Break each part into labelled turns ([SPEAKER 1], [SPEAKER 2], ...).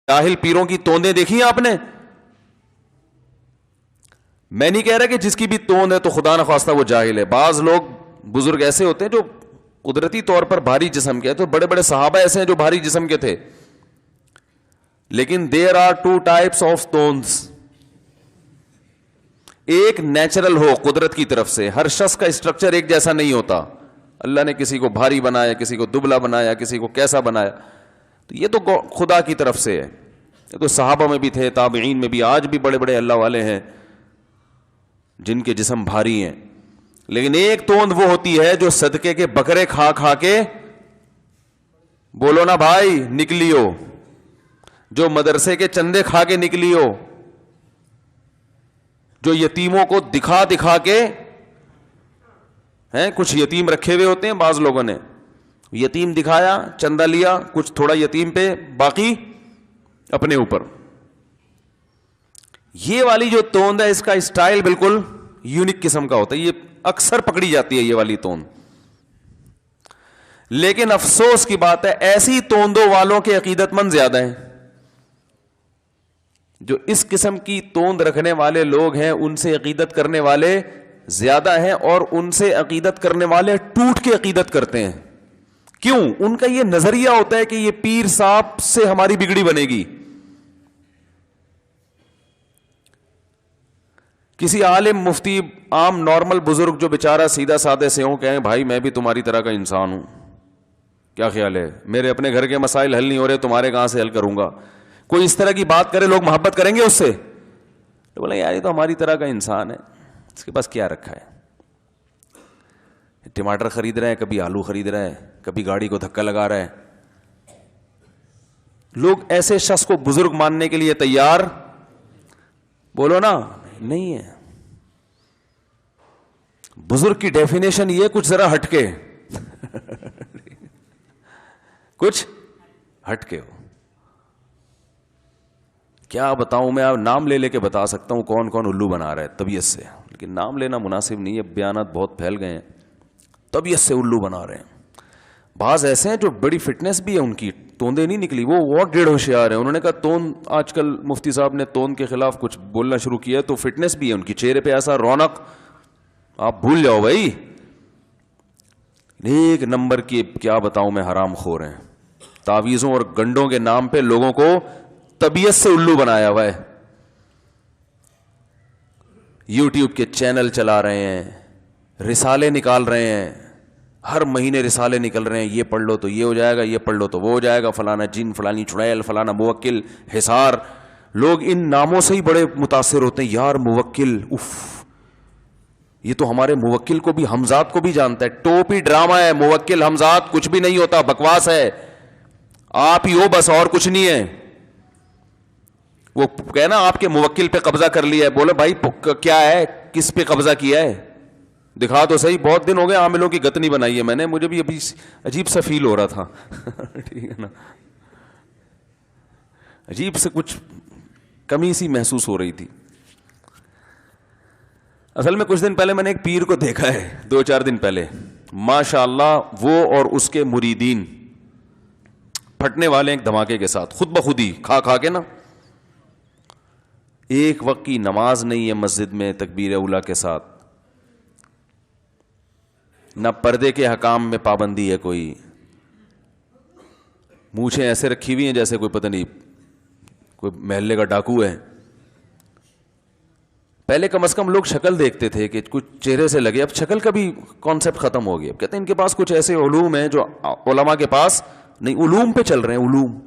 [SPEAKER 1] جاہل پیروں کی توندیں دیکھی ہیں آپ نے؟ میں نہیں کہہ رہا کہ جس کی بھی توند ہے تو خدا نخواستہ وہ جاہل ہے. بعض لوگ بزرگ ایسے ہوتے ہیں جو قدرتی طور پر بھاری جسم کے ہیں, تو بڑے بڑے صحابہ ایسے ہیں جو بھاری جسم کے تھے, لیکن there are two types of tones. ایک نیچرل ہو قدرت کی طرف سے, ہر شخص کا اسٹرکچر ایک جیسا نہیں ہوتا, اللہ نے کسی کو بھاری بنایا, کسی کو دبلا بنایا, کسی کو کیسا بنایا, تو یہ تو خدا کی طرف سے ہے. یہ تو صحابہ میں بھی تھے, تابعین میں بھی, آج بھی بڑے بڑے اللہ والے ہیں جن کے جسم بھاری ہیں. لیکن ایک توند وہ ہوتی ہے جو صدقے کے بکرے کھا کھا کے, بولو نا بھائی, نکلی ہو, جو مدرسے کے چندے کھا کے نکلی ہو, جو یتیموں کو دکھا دکھا کے ہیں, کچھ یتیم رکھے ہوئے ہوتے ہیں بعض لوگوں نے, یتیم دکھایا, چندہ لیا, کچھ تھوڑا یتیم پہ, باقی اپنے اوپر. یہ والی جو توند ہے اس کا اسٹائل بالکل یونیک قسم کا ہوتا ہے, یہ اکثر پکڑی جاتی ہے یہ والی توند. لیکن افسوس کی بات ہے ایسی توندوں والوں کے عقیدت مند زیادہ ہیں. جو اس قسم کی توند رکھنے والے لوگ ہیں ان سے عقیدت کرنے والے زیادہ ہیں, اور ان سے عقیدت کرنے والے ٹوٹ کے عقیدت کرتے ہیں. کیوں؟ ان کا یہ نظریہ ہوتا ہے کہ یہ پیر صاحب سے ہماری بگڑی بنے گی. کسی عالم, مفتی, عام نارمل بزرگ جو بیچارہ سیدھا سادے سے ہوں, کہیں بھائی میں بھی تمہاری طرح کا انسان ہوں, کیا خیال ہے, میرے اپنے گھر کے مسائل حل نہیں ہو رہے, تمہارے کہاں سے حل کروں گا. کوئی اس طرح کی بات کرے, لوگ محبت کریں گے اس سے؟ تو بولیں یار یہ تو ہماری طرح کا انسان ہے, اس کے پاس کیا رکھا ہے, ٹماٹر خرید رہے ہیں, کبھی آلو خرید رہے ہیں, کبھی گاڑی کو دھکا لگا رہے ہیں. لوگ ایسے شخص کو بزرگ ماننے کے لیے تیار, بولو نا, نہیں ہے. بزرگ کی ڈیفینیشن یہ کچھ ذرا ہٹ کے کچھ ہٹ کے ہو. کیا بتاؤں میں, آپ نام لے لے کے بتا سکتا ہوں کون کون الو بنا رہا ہے طبیعت سے, لیکن نام لینا مناسب نہیں ہے, بیانات بہت پھیل گئے ہیں. طبیعت سے الو بنا رہے ہیں. بعض ایسے ہیں جو بڑی فٹنس بھی ہے ان کی, توندے نہیں نکلی, وہ بہت ڈیڑھ ہوشیار ہیں. انہوں نے کہا توند, آج کل مفتی صاحب نے توند کے خلاف کچھ بولنا شروع کیا تو فٹنس بھی ہے ان کی, چہرے پہ ایسا رونق, آپ بھول جاؤ بھائی. ایک نمبر کی, کیا بتاؤں میں, حرام خور ہیں. تعویذوں اور گنڈوں کے نام پہ لوگوں کو طبیعت سے الو بنایا ہوا ہے. یوٹیوب کے چینل چلا رہے ہیں, رسالے نکال رہے ہیں, ہر مہینے رسالے نکل رہے ہیں, یہ پڑھ لو تو یہ ہو جائے گا, یہ پڑھ لو تو وہ ہو جائے گا, فلانا جن, فلانی چڑیل, فلانا موکل, حصار. لوگ ان ناموں سے ہی بڑے متاثر ہوتے ہیں. یار موکل, اف, یہ تو ہمارے موکل کو بھی, حمزات کو بھی جانتا ہے. ٹوپی ڈرامہ ہے, موکل حمزات کچھ بھی نہیں ہوتا, بکواس ہے, آپ ہی ہو بس, اور کچھ نہیں ہے. وہ کہنا آپ کے موکل پہ قبضہ کر لیا ہے, بولے بھائی کیا ہے, کس پہ قبضہ کیا ہے, دکھا تو صحیح. بہت دن ہو گئے عاملوں کی گتنی بنائی ہے میں نے, مجھے بھی ابھی عجیب سا فیل ہو رہا تھا ٹھیک ہے نا, عجیب سے کچھ کمی سی محسوس ہو رہی تھی. اصل میں کچھ دن پہلے میں نے ایک پیر کو دیکھا ہے, 2-4 دن پہلے, ماشاء اللہ وہ اور اس کے مریدین پھٹنے والے ایک دھماکے کے ساتھ, خود بخود ہی کھا کھا کے نا. ایک وقت کی نماز نہیں ہے مسجد میں تکبیر اولیٰ کے ساتھ, نہ پردے کے حکام میں پابندی ہے کوئی, مونچھیں ایسے رکھی ہوئی ہیں جیسے کوئی پتہ نہیں کوئی محلے کا ڈاکو ہے. پہلے کم از کم لوگ شکل دیکھتے تھے کہ کچھ چہرے سے لگے, اب شکل کا بھی کانسیپٹ ختم ہو گیا. اب کہتے ہیں ان کے پاس کچھ ایسے علوم ہیں جو علماء کے پاس نہیں, علوم پہ چل رہے ہیں, علوم.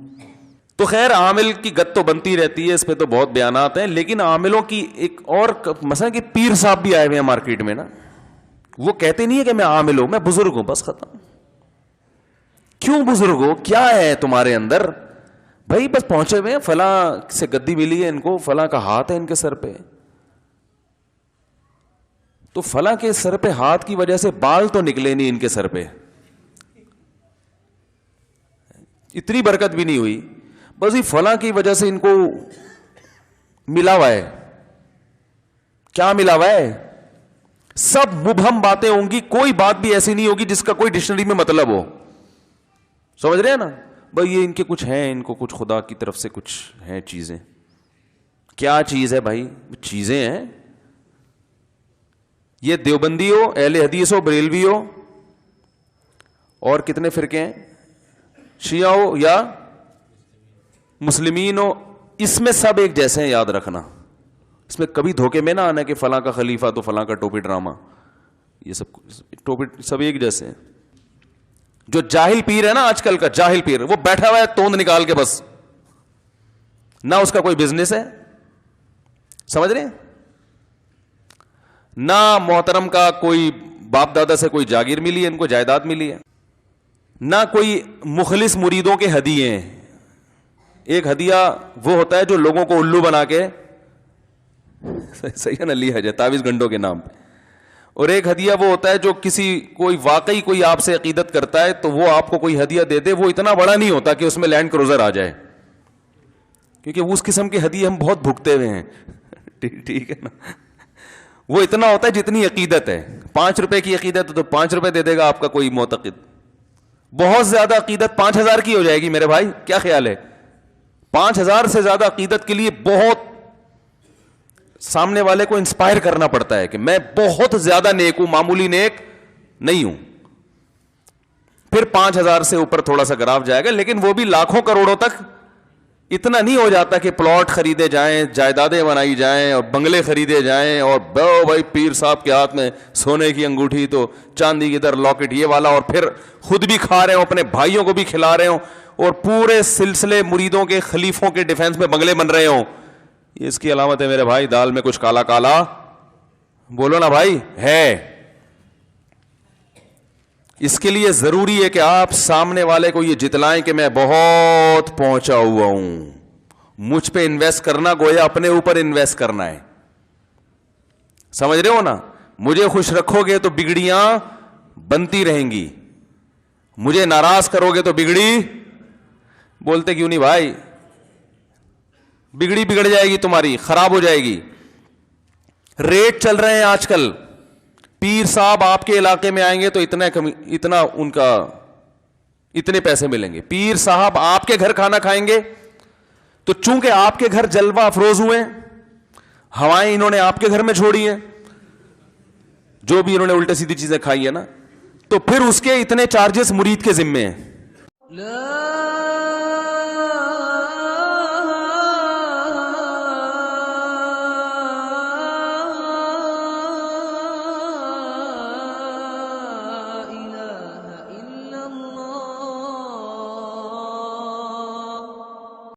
[SPEAKER 1] تو خیر عامل کی گت تو بنتی رہتی ہے, اس پہ تو بہت بیانات ہیں, لیکن عاملوں کی ایک اور مثلا کہ پیر صاحب بھی آئے ہوئے ہیں مارکیٹ میں نا, وہ کہتے نہیں ہے کہ میں عامل ہوں, میں بزرگ ہوں, بس ختم. کیوں بزرگ ہو, کیا ہے تمہارے اندر بھائی؟ بس پہنچے ہوئے ہیں, فلاں سے گدی ملی ہے ان کو, فلاں کا ہاتھ ہے ان کے سر پہ, تو فلاں کے سر پہ ہاتھ کی وجہ سے بال تو نکلے نہیں ان کے سر پہ, اتنی برکت بھی نہیں ہوئی, بس یہ فلاں کی وجہ سے ان کو ملا ہوا ہے. کیا ملا ہوا ہے؟ سب مبہم باتیں ہوں گی, کوئی بات بھی ایسی نہیں ہوگی جس کا کوئی ڈکشنری میں مطلب ہو, سمجھ رہے ہیں نا. بھائی یہ ان کے کچھ ہیں, ان کو کچھ خدا کی طرف سے کچھ ہیں چیزیں. کیا چیز ہے بھائی؟ چیزیں ہیں. یہ دیوبندی ہو, اہل حدیث ہو, بریلوی ہو, اور کتنے فرقے ہیں, شیعہ ہو یا مسلمین ہو, اس میں سب ایک جیسے ہیں, یاد رکھنا. اس میں کبھی دھوکے میں نہ آنا کہ فلاں کا خلیفہ تو فلاں کا ٹوپی ڈرامہ, یہ سب ٹوپی سب ایک جیسے ہیں. جو جاہل پیر ہے نا آج کل کا جاہل پیر, وہ بیٹھا ہوا ہے توند نکال کے, بس نہ اس کا کوئی بزنس ہے, سمجھ رہے ہیں, نہ محترم کا کوئی باپ دادا سے کوئی جاگیر ملی ہے, ان کو جائیداد ملی ہے, نہ کوئی مخلص مریدوں کے ہدیے ہیں. ایک ہدیہ وہ ہوتا ہے جو لوگوں کو الو بنا کے, صحیح ہے نا, لیا جائے تعویذ گنڈوں کے نام پہ. اور ایک ہدیہ وہ ہوتا ہے جو کسی کوئی واقعی کوئی آپ سے عقیدت کرتا ہے تو وہ آپ کو کوئی ہدیہ دے دے, وہ اتنا بڑا نہیں ہوتا کہ اس میں لینڈ کروزر آ جائے, کیونکہ اس قسم کے ہدیے ہم بہت بھگتے ہوئے ہیں. ٹھیک ہے نا, وہ اتنا ہوتا ہے جتنی عقیدت ہے. 5 روپے کی عقیدت ہے تو 5 روپے دے دے گا آپ کا کوئی معتقد. بہت زیادہ عقیدت 5000 کی ہو جائے گی میرے بھائی, کیا خیال ہے؟ 5000 سے زیادہ عقیدت کے لیے بہت سامنے والے کو انسپائر کرنا پڑتا ہے کہ میں بہت زیادہ نیک ہوں, معمولی نیک نہیں ہوں. پھر 5000 سے اوپر تھوڑا سا گراف جائے گا, لیکن وہ بھی لاکھوں کروڑوں تک اتنا نہیں ہو جاتا کہ پلاٹ خریدے جائیں, جائیدادیں بنائی جائیں اور بنگلے خریدے جائیں, اور بھائی پیر صاحب کے ہاتھ میں سونے کی انگوٹھی تو چاندی کی ادھر لاکٹ یہ والا, اور پھر خود بھی کھا رہے ہوں, اپنے بھائیوں کو بھی کھلا رہے ہوں, اور پورے سلسلے مریدوں کے خلیفوں کے ڈیفینس میں بنگلے بن رہے ہوں. یہ اس کی علامت ہے میرے بھائی, دال میں کچھ کالا کالا, بولو نا بھائی, ہے. اس کے لیے ضروری ہے کہ آپ سامنے والے کو یہ جتلائیں کہ میں بہت پہنچا ہوا ہوں. مجھ پہ انویسٹ کرنا گویا اپنے اوپر انویسٹ کرنا ہے, سمجھ رہے ہو نا. مجھے خوش رکھو گے تو بگڑیاں بنتی رہیں گی, مجھے ناراض کرو گے تو بگڑی, بولتے کیوں نہیں بھائی, بگڑی بگڑ جائے گی تمہاری, خراب ہو جائے گی. ریٹ چل رہے ہیں آج کل, پیر صاحب آپ کے علاقے میں آئیں گے تو اتنا ان کا اتنے پیسے ملیں گے. پیر صاحب آپ کے گھر کھانا کھائیں گے تو چونکہ آپ کے گھر جلوہ افروز ہوئے, ہوائیں انہوں نے آپ کے گھر میں چھوڑی ہیں, جو بھی انہوں نے الٹے سیدھی چیزیں کھائی ہے نا, تو پھر اس کے اتنے چارجز مرید کے ذمے ہیں.